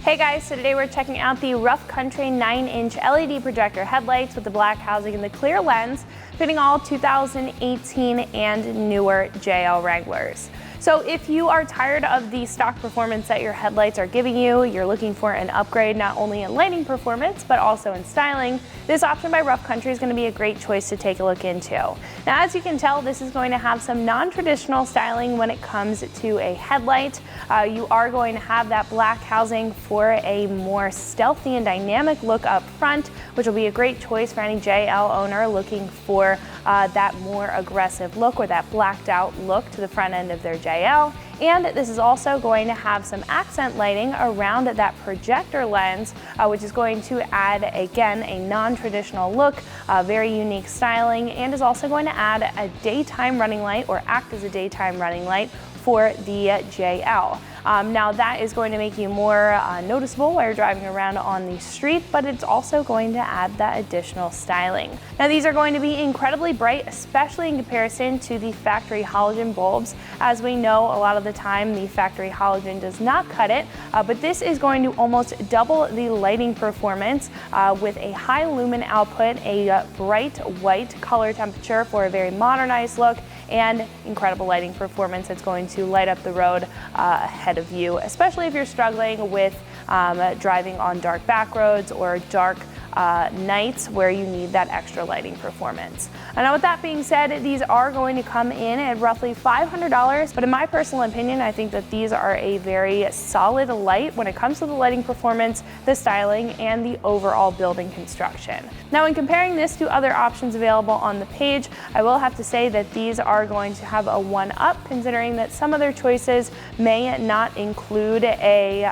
Hey guys, so today we're checking out the Rough Country 9-inch LED projector headlights with the black housing and the clear lens, fitting all 2018 and newer JL Wranglers. So if you are tired of the stock performance that your headlights are giving you, you're looking for an upgrade not only in lighting performance, but also in styling, this option by Rough Country is going to be a great choice to take a look into. Now, as you can tell, this is going to have some non-traditional styling when it comes to a headlight. You are going to have that black housing for a more stealthy and dynamic look up front, which will be a great choice for any JL owner looking for that more aggressive look or that blacked out look to the front end of their JL. And this is also going to have some accent lighting around that projector lens, which is going to add, again, a non-traditional look, very unique styling, and is also going to add a daytime running light or act as a daytime running light for the JL. Now that is going to make you more noticeable while you're driving around on the street, but it's also going to add that additional styling. Now these are going to be incredibly bright, especially in comparison to the factory halogen bulbs. As we know, a lot of the time the factory halogen does not cut it, but this is going to almost double the lighting performance with a high lumen output, a bright white color temperature for a very modernized look, and incredible lighting performance that's going to light up the road ahead of you, especially if you're struggling with driving on dark back roads or dark nights where you need that extra lighting performance. And now with that being said, these are going to come in at roughly $500, but in my personal opinion, I think that these are a very solid light when it comes to the lighting performance, the styling, and the overall building construction. Now in comparing this to other options available on the page, I will have to say that these are going to have a one-up, considering that some other choices may not include a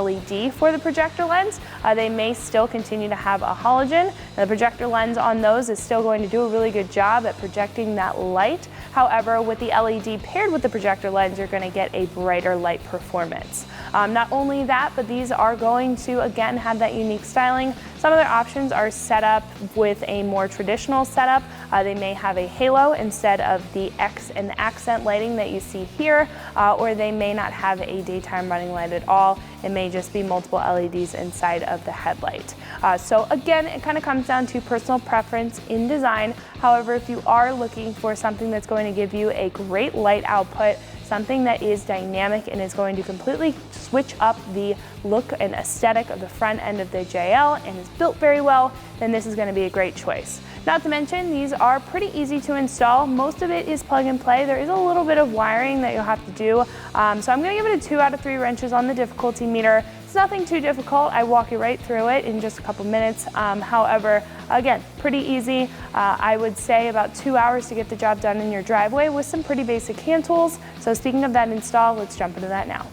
LED for the projector lens. They may still continue to have a halogen. The projector lens on those is still going to do a really good job at projecting that light. However, with the LED paired with the projector lens, you're going to get a brighter light performance. Not only that, but these are going to, again, have that unique styling. Some other options are set up with a more traditional setup. They may have a halo instead of the X and accent lighting that you see here, or they may not have a daytime running light at all. It may just be multiple LEDs inside of the headlight. So again, it kind of comes down to personal preference in design. However, if you are looking for something that's going to give you a great light output, something that is dynamic and is going to completely switch up the look and aesthetic of the front end of the JL and is built very well, then this is going to be a great choice. Not to mention, these are pretty easy to install. Most of it is plug and play. There is a little bit of wiring that you'll have to do. So I'm going to give it a 2 out of 3 wrenches on the difficulty meter. It's nothing too difficult. I walk you right through it in just a couple minutes. However, again, pretty easy. I would say about 2 hours to get the job done in your driveway with some pretty basic hand tools. So speaking of that install, let's jump into that now.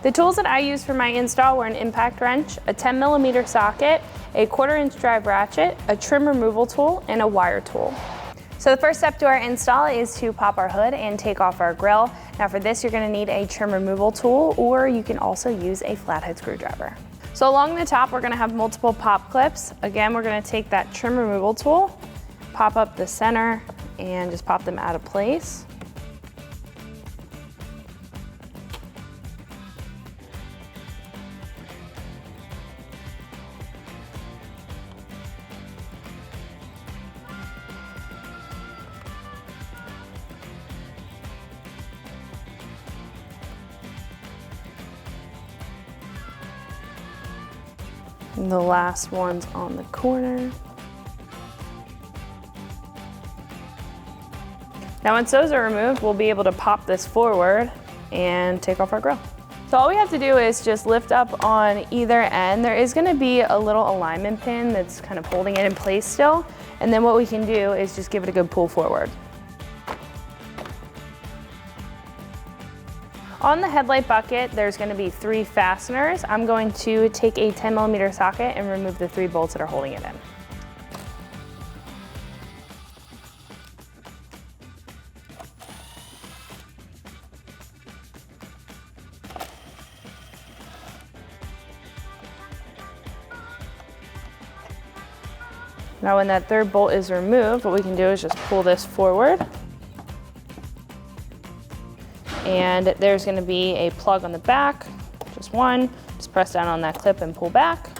The tools that I used for my install were an impact wrench, a 10mm socket, a 1/4 inch drive ratchet, a trim removal tool, and a wire tool. So the first step to our install is to pop our hood and take off our grill. Now for this, you're going to need a trim removal tool, or you can also use a flathead screwdriver. So along the top, we're going to have multiple pop clips. Again, we're going to take that trim removal tool, pop up the center, and just pop them out of place. And the last one's on the corner. Now once those are removed, we'll be able to pop this forward and take off our grill. So all we have to do is just lift up on either end. There is going to be a little alignment pin that's kind of holding it in place still. And then what we can do is just give it a good pull forward. On the headlight bucket, there's going to be 3 fasteners. I'm going to take a 10mm socket and remove the 3 bolts that are holding it in. Now when that 3rd bolt is removed, what we can do is just pull this forward. And there's going to be a plug on the back. Just just one. Just press down on that clip and pull back,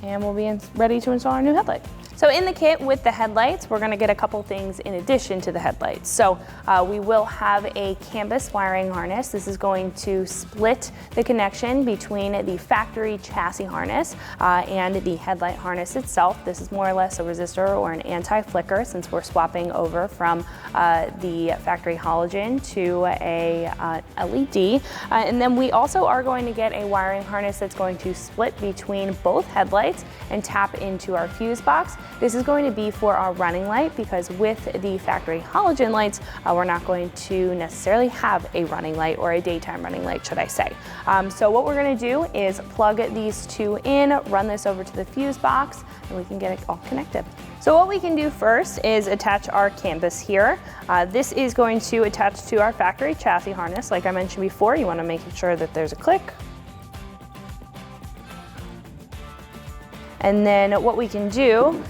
and we'll be ready to install our new headlight. So in the kit with the headlights, we're gonna get a couple things in addition to the headlights. So we will have a canvas wiring harness. This is going to split the connection between the factory chassis harness and the headlight harness itself. This is more or less a resistor or an anti-flicker, since we're swapping over from the factory halogen to a LED. And then we also are going to get a wiring harness that's going to split between both headlights and tap into our fuse box. This is going to be for our running light, because with the factory halogen lights, we're not going to necessarily have a running light, or a daytime running light, should I say. So what we're gonna do is plug these two in, run this over to the fuse box, and we can get it all connected. So what we can do first is attach our canvas here. This is going to attach to our factory chassis harness. Like I mentioned before, you wanna make sure that there's a click. And then what we can do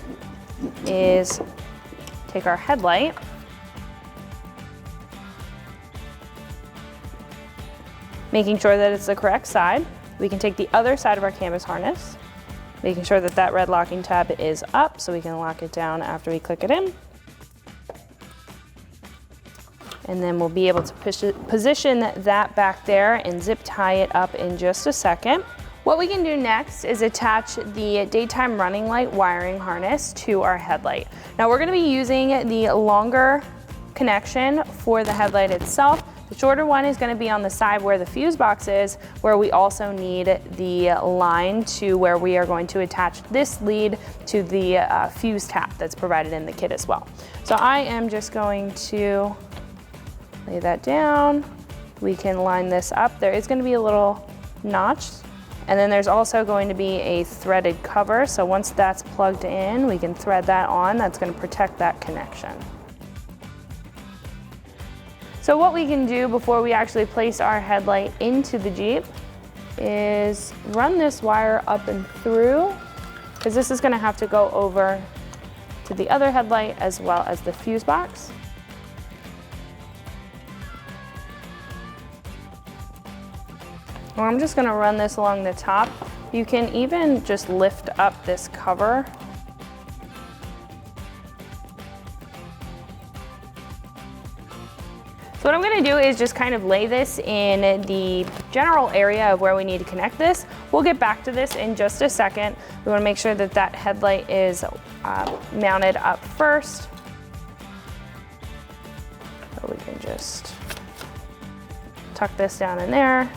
is take our headlight, making sure that it's the correct side. We can take the other side of our canvas harness, making sure that that red locking tab is up so we can lock it down after we click it in. And then we'll be able to position that back there and zip tie it up in just a second. What we can do next is attach the daytime running light wiring harness to our headlight. Now we're gonna be using the longer connection for the headlight itself. The shorter one is gonna be on the side where the fuse box is, where we also need the line to where we are going to attach this lead to the fuse tap that's provided in the kit as well. So I am just going to lay that down. We can line this up. There is gonna be a little notch. And then there's also going to be a threaded cover. So once that's plugged in, we can thread that on. That's going to protect that connection. So what we can do before we actually place our headlight into the Jeep is run this wire up and through, because this is going to have to go over to the other headlight as well as the fuse box. I'm just gonna run this along the top. You can even just lift up this cover. So what I'm gonna do is just kind of lay this in the general area of where we need to connect this. We'll get back to this in just a second. We wanna make sure that that headlight is mounted up first. So we can just tuck this down in there.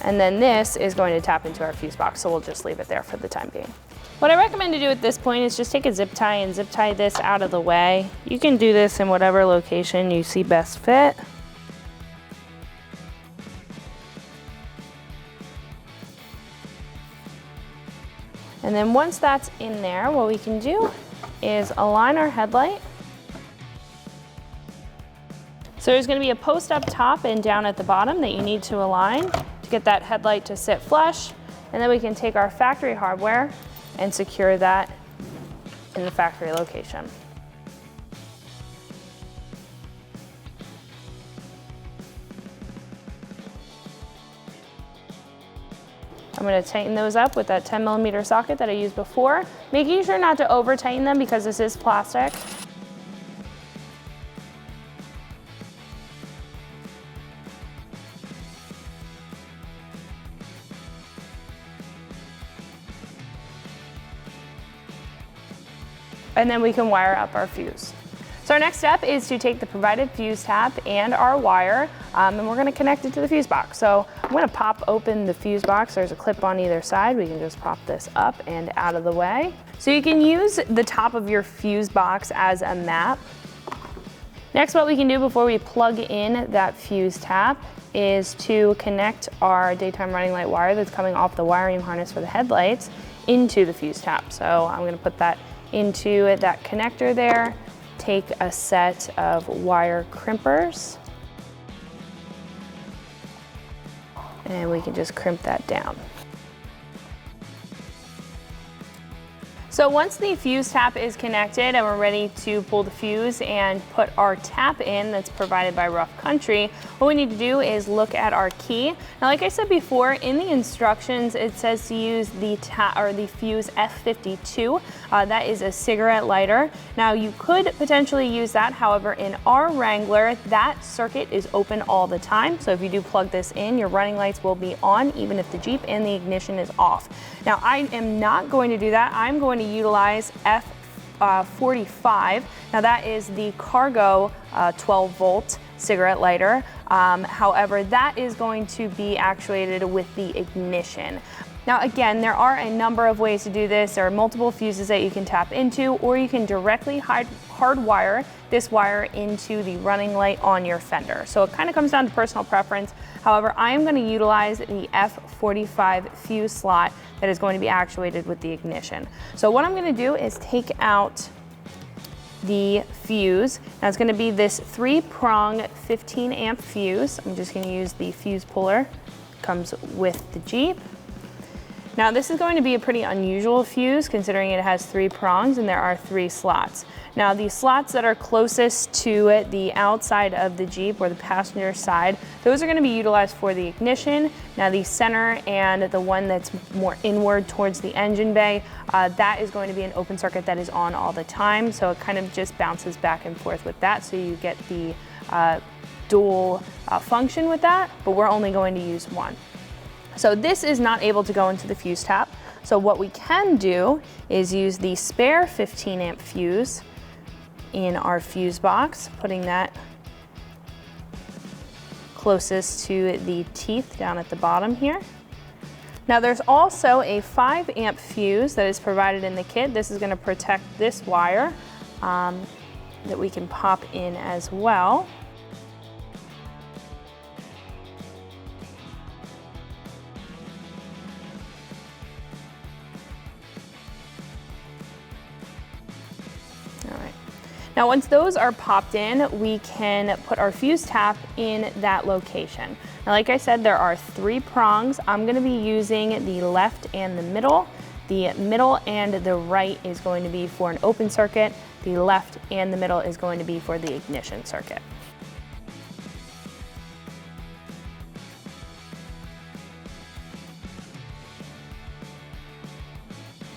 And then this is going to tap into our fuse box, so we'll just leave it there for the time being. What I recommend to do at this point is just take a zip tie and zip tie this out of the way. You can do this in whatever location you see best fit. And then once that's in there, what we can do is align our headlight. So there's gonna be a post up top and down at the bottom that you need to align to get that headlight to sit flush. And then we can take our factory hardware and secure that in the factory location. I'm going to tighten those up with that 10mm socket that I used before, making sure not to over tighten them because this is plastic. And then we can wire up our fuse. So our next step is to take the provided fuse tap and our wire, and we're gonna connect it to the fuse box. So I'm gonna pop open the fuse box. There's a clip on either side. We can just pop this up and out of the way. So you can use the top of your fuse box as a map. Next, what we can do before we plug in that fuse tap is to connect our daytime running light wire that's coming off the wiring harness for the headlights into the fuse tap. So I'm gonna put that into that connector there, take a set of wire crimpers, and we can just crimp that down. So once the fuse tap is connected and we're ready to pull the fuse and put our tap in that's provided by Rough Country, what we need to do is look at our key. Now, like I said before, in the instructions, it says to use the fuse F52. That is a cigarette lighter. Now, you could potentially use that. However, in our Wrangler, that circuit is open all the time. So if you do plug this in, your running lights will be on even if the Jeep and the ignition is off. Now, I am not going to do that. I'm going to utilize F45. Now that is the Cargo 12 volt cigarette lighter. However, that is going to be actuated with the ignition. Now again, there are a number of ways to do this. There are multiple fuses that you can tap into, or you can directly hardwire this wire into the running light on your fender. So it kind of comes down to personal preference. However, I am going to utilize the F45 fuse slot that is going to be actuated with the ignition. So what I'm going to do is take out the fuse. Now it's going to be this 3-prong 15 amp fuse. I'm just going to use the fuse puller. Comes with the Jeep. Now this is going to be a pretty unusual fuse considering it has 3 prongs and there are 3 slots. Now the slots that are closest to the outside of the Jeep or the passenger side, those are going to be utilized for the ignition. Now the center and the one that's more inward towards the engine bay, that is going to be an open circuit that is on all the time. So it kind of just bounces back and forth with that, so you get the dual function with that, but we're only going to use one. So this is not able to go into the fuse tap. So what we can do is use the spare 15 amp fuse in our fuse box, putting that closest to the teeth down at the bottom here. Now there's also a 5 amp fuse that is provided in the kit. This is going to protect this wire that we can pop in as well. Now once those are popped in, we can put our fuse tap in that location. Now like I said, there are 3 prongs. I'm going to be using the left and the middle. The middle and the right is going to be for an open circuit. The left and the middle is going to be for the ignition circuit.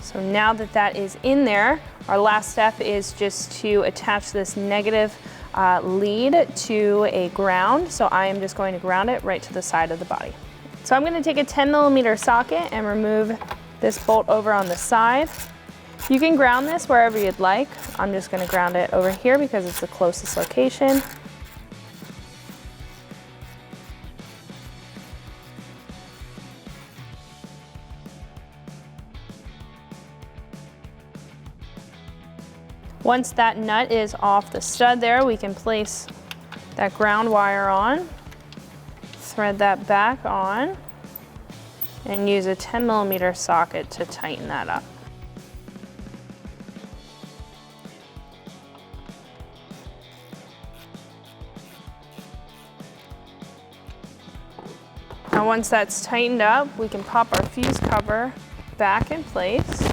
So now that that is in there, our last step is just to attach this negative lead to a ground. So I am just going to ground it right to the side of the body. So I'm going to take a 10mm socket and remove this bolt over on the side. You can ground this wherever you'd like. I'm just going to ground it over here because it's the closest location. Once that nut is off the stud there, we can place that ground wire on, thread that back on, and use a 10mm socket to tighten that up. Now once that's tightened up, we can pop our fuse cover back in place.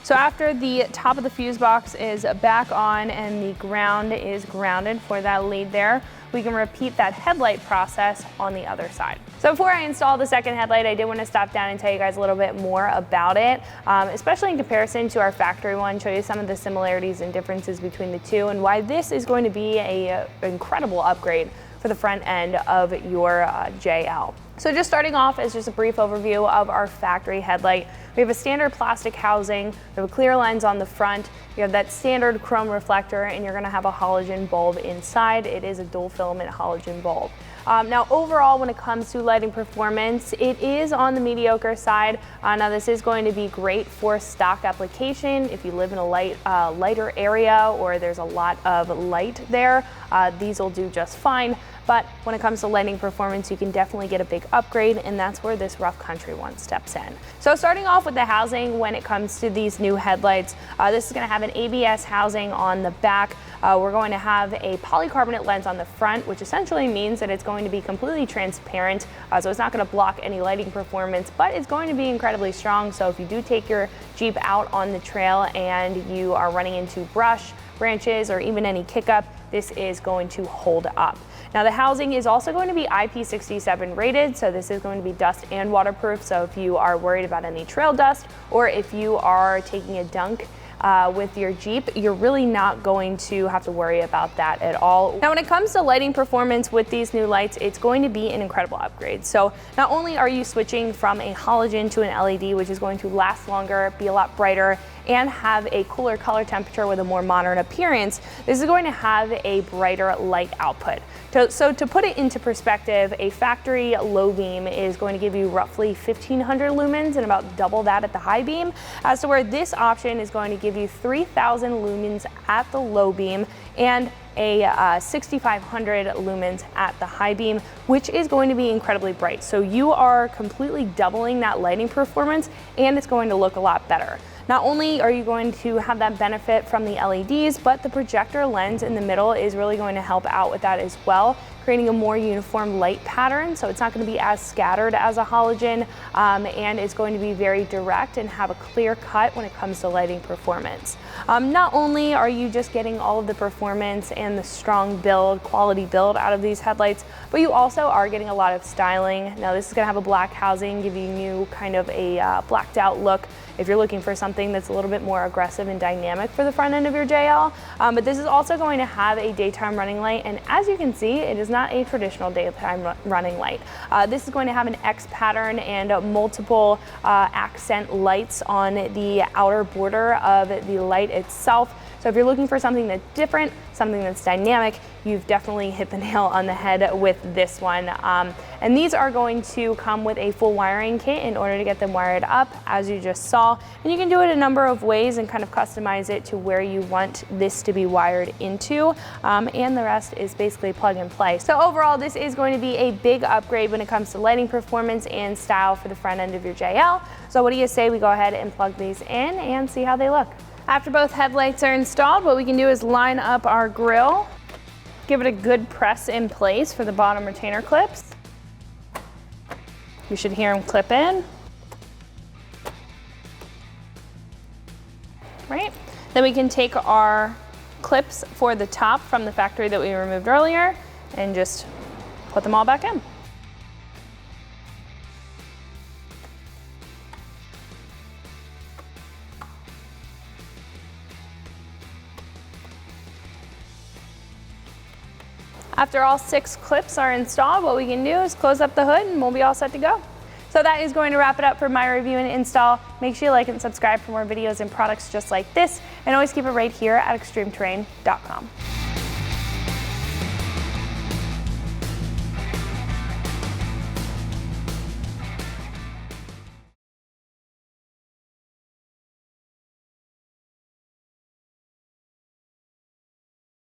So after the top of the fuse box is back on and the ground is grounded for that lead there, we can repeat that headlight process on the other side. So before I install the second headlight, I did want to stop down and tell you guys a little bit more about it, especially in comparison to our factory one, show you some of the similarities and differences between the two and why this is going to be an incredible upgrade for the front end of your JL. So just starting off as just a brief overview of our factory headlight. We have a standard plastic housing, we have a clear lens on the front, you have that standard chrome reflector, and you're going to have a halogen bulb inside. It is a dual filament halogen bulb. Now overall, when it comes to lighting performance, it is on the mediocre side. Now this is going to be great for stock application. If you live in a lighter area or there's a lot of light there, these will do just fine. But when it comes to lighting performance, you can definitely get a big upgrade, and that's where this Rough Country one steps in. So starting off with the housing, when it comes to these new headlights, this is going to have an ABS housing on the back. We're going to have a polycarbonate lens on the front, which essentially means that it's going to be completely transparent, so it's not going to block any lighting performance, but it's going to be incredibly strong. So if you do take your Jeep out on the trail and you are running into brush, branches, or even any kick-up, this is going to hold up. Now the housing is also going to be IP67 rated, so this is going to be dust and waterproof. So if you are worried about any trail dust, or if you are taking a dunk with your Jeep, you're really not going to have to worry about that at all. Now when it comes to lighting performance with these new lights, it's going to be an incredible upgrade. So not only are you switching from a halogen to an LED, which is going to last longer, be a lot brighter, and have a cooler color temperature with a more modern appearance, this is going to have a brighter light output. So to put it into perspective, a factory low beam is going to give you roughly 1,500 lumens and about double that at the high beam, as to where this option is going to give you 3,000 lumens at the low beam and a 6,500 lumens at the high beam, which is going to be incredibly bright. So you are completely doubling that lighting performance, and it's going to look a lot better. Not only are you going to have that benefit from the LEDs, but the projector lens in the middle is really going to help out with that as well, creating a more uniform light pattern. So it's not going to be as scattered as a halogen, and it's going to be very direct and have a clear cut when it comes to lighting performance. Not only are you just getting all of the performance and the strong build, quality build out of these headlights, but you also are getting a lot of styling. Now this is going to have a black housing, giving you kind of a blacked out look if you're looking for something that's a little bit more aggressive and dynamic for the front end of your JL. But this is also going to have a daytime running light, and as you can see, it is not a traditional daytime running light. This is going to have an X pattern and multiple accent lights on the outer border of the light itself. So if you're looking for something that's different, something that's dynamic, you've definitely hit the nail on the head with this one. And these are going to come with a full wiring kit in order to get them wired up, as you just saw. And you can do it a number of ways and kind of customize it to where you want this to be wired into. And the rest is basically plug and play. So overall, this is going to be a big upgrade when it comes to lighting performance and style for the front end of your JL. So what do you say we go ahead and plug these in and see how they look? After both headlights are installed, what we can do is line up our grille, give it a good press in place for the bottom retainer clips. You should hear them clip in. Right? Then we can take our clips for the top from the factory that we removed earlier and just put them all back in. After all 6 clips are installed, what we can do is close up the hood and we'll be all set to go. So that is going to wrap it up for my review and install. Make sure you like and subscribe for more videos and products just like this, and always keep it right here at extremeterrain.com.